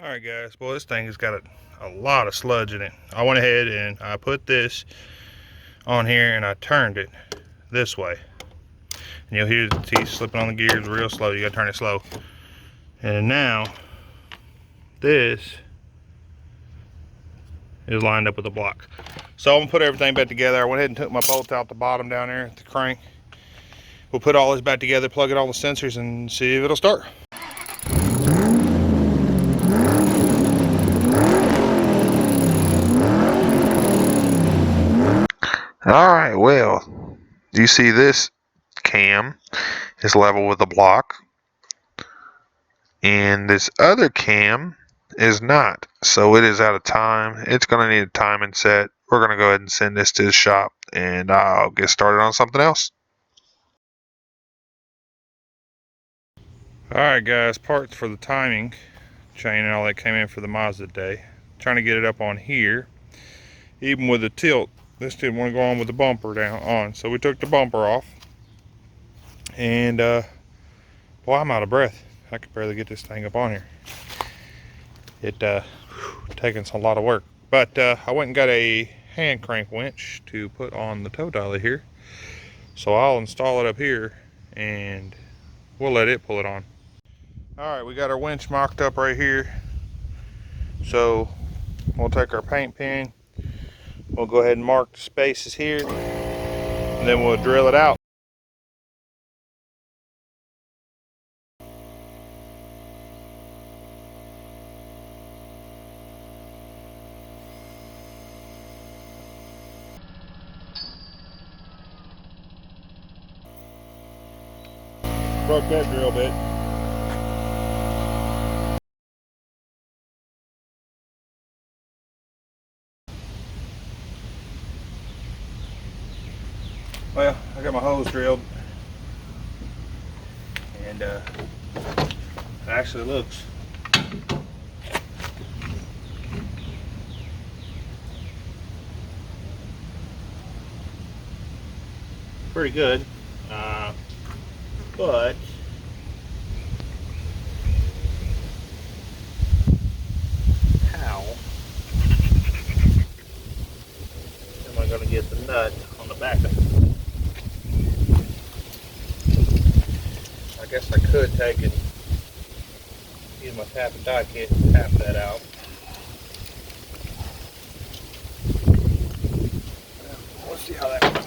Alright guys, well this thing has got a lot of sludge in it. I went ahead and I put this on here and I turned it this way. And you'll hear the teeth slipping on the gears real slow. You gotta turn it slow. And now this is lined up with the block. So I'm gonna put everything back together. I went ahead and took my bolts out the bottom down there at the crank. We'll put all this back together, plug in all the sensors, and see if it'll start. Alright, well, you see this cam is level with the block, and this other cam is not, so it is out of time. It's going to need a timing set. We're going to go ahead and send this to the shop, and I'll get started on something else. Alright guys, parts for the timing chain and all that came in for the Mazda day. Trying to get it up on here. Even with the tilt, this didn't want to go on with the bumper down on, so we took the bumper off. And boy, I'm out of breath. I could barely get this thing up on here. It taking a lot of work, but I went and got a hand crank winch to put on the tow dolly here, so I'll install it up here and we'll let it pull it on. All right, we got our winch mocked up right here, so we'll take our paint pen, we'll go ahead and mark the spaces here, and then we'll drill it out. Broke that drill bit. Well, I got my hose drilled, and it actually looks pretty good, but how am I going to get the nut on the back of it? I guess I could take and use my tap and die kit and tap that out. Let's see how that goes.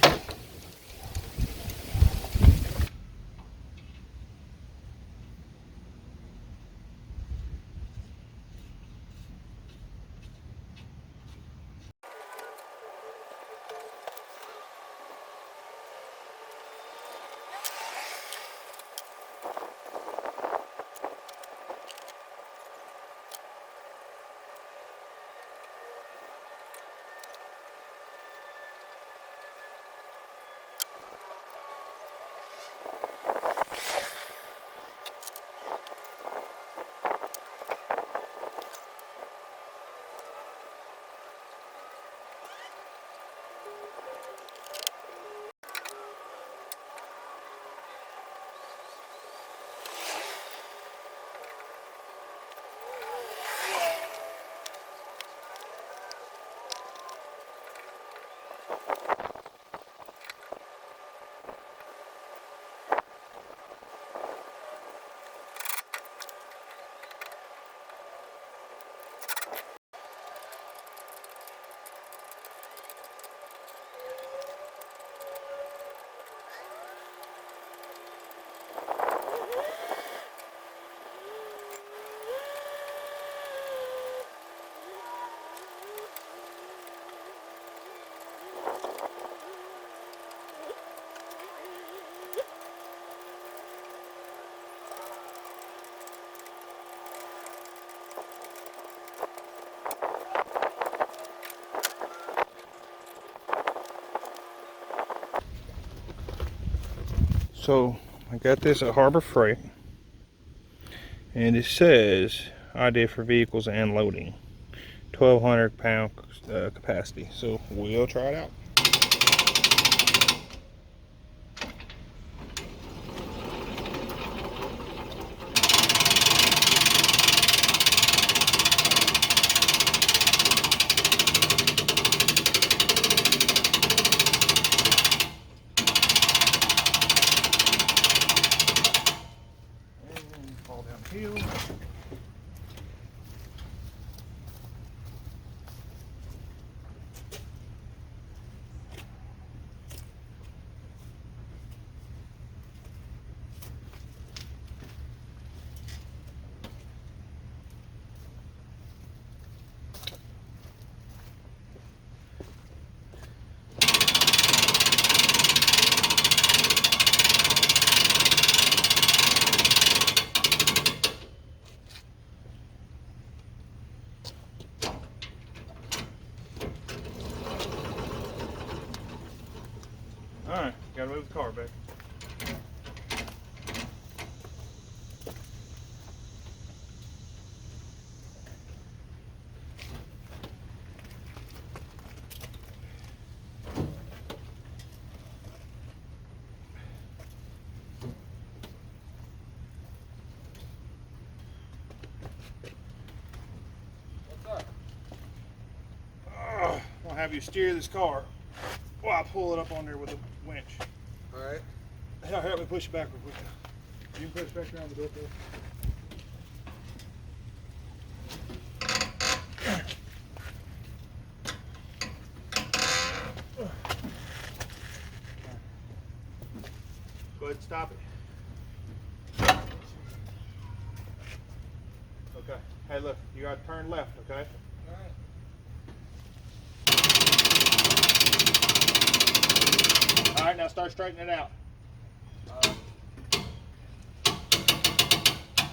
So I got this at Harbor Freight, and it says idea for vehicles and loading, 1,200 pound capacity. So we'll try it out. move the car back. I'll have you steer this car while I pull it up on there with a winch. Alright. Help me push it back real quick. You can push back around the door for Go ahead and stop it. Okay. Hey, look, you got to turn left, okay? Alright. All right, now start straightening it out.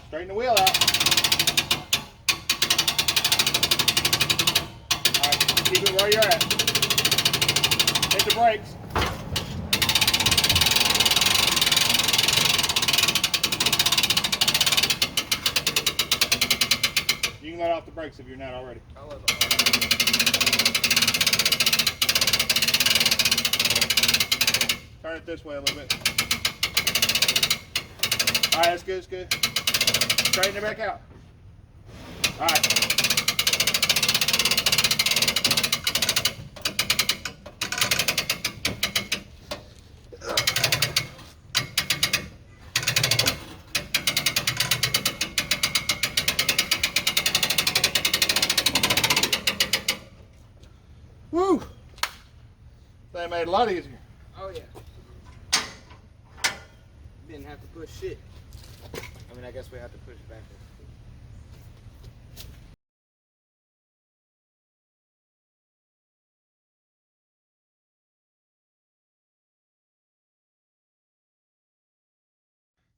Straighten the wheel out. All right, keep it where you're at. Hit the brakes. You can let off the brakes if you're not already. I'll let it off. Turn it this way a little bit. All right, that's good, that's good. Straighten it back out. All right. Woo! They made it a lot easier. Oh yeah. Didn't have to push shit. I mean, I guess we have to push it back there.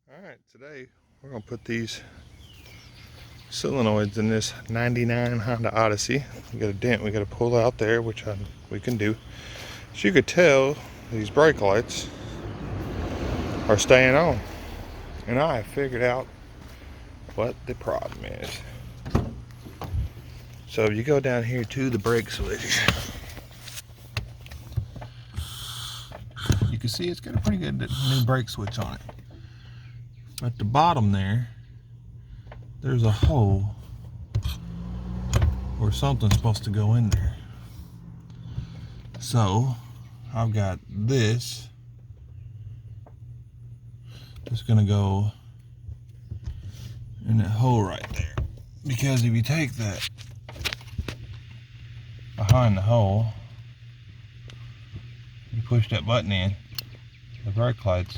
All right, today we're gonna put these solenoids in this 99 Honda Odyssey. We got a dent we gotta pull out there, which we can do. As you could tell, these brake lights are staying on. And I have figured out what the problem is. So you go down here to the brake switch. You can see it's got a pretty good new brake switch on it. At the bottom there's a hole where something's supposed to go in there. So I've got this. It's gonna go in that hole right there. Because if you take that behind the hole, you push that button in, the brake lights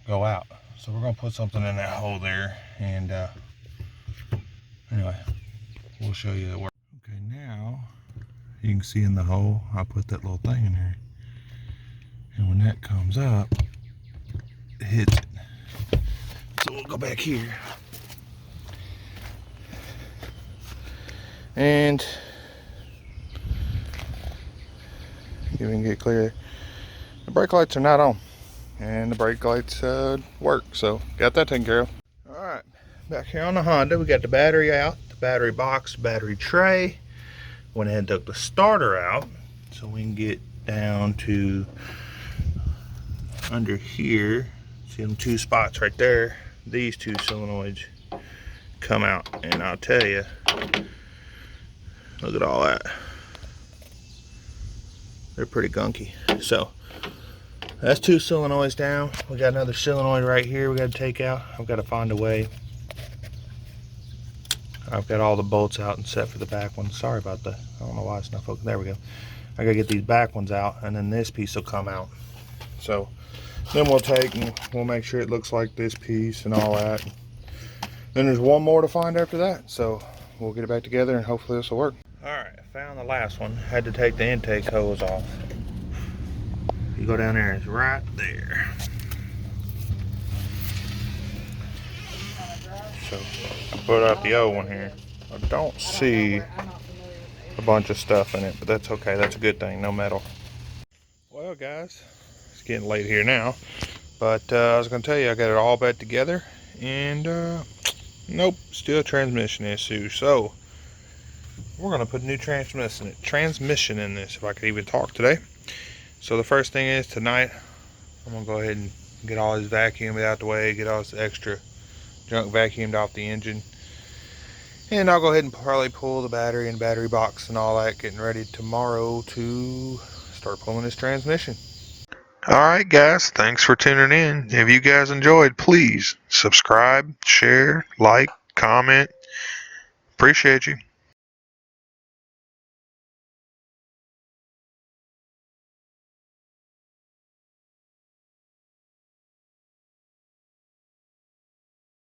go out. So we're gonna put something in that hole there, and anyway, we'll show you the work. Okay, now you can see in the hole, I put that little thing in there, and when that comes up, it hits it. So we'll go back here, and you can get clear. The brake lights are not on, and the brake lights work, so got that taken care of. All right, back here on the Honda, we got the battery out, the battery box, battery tray. Went ahead and took the starter out so we can get down to under here. See them two spots right there? These two solenoids come out, and I'll tell you, look at all that. They're pretty gunky. So that's two solenoids down. We got another solenoid right here we got to take out. I've got to find a way. I've got all the bolts out and set for the back one. Sorry about that. I don't know why it's not focused. There we go. I gotta get these back ones out, and then this piece will come out. So then we'll take and we'll make sure it looks like this piece and all that. Then there's one more to find after that. So we'll get it back together and hopefully this will work. All right, I found the last one. Had to take the intake hose off. You go down there, it's right there. So I put out the old one here. I don't see a bunch of stuff in it, but that's okay. That's a good thing, no metal. Well guys, It's getting late here now. But I was going to tell you, I got it all back together. And nope, still a transmission issue. So we're going to put a new transmission in this, if I could even talk today. So the first thing is tonight, I'm going to go ahead and get all this vacuum out the way, get all this extra junk vacuumed off the engine. And I'll go ahead and probably pull the battery and battery box and all that, getting ready tomorrow to start pulling this transmission. Alright guys, thanks for tuning in. If you guys enjoyed, please subscribe, share, like, comment. Appreciate you.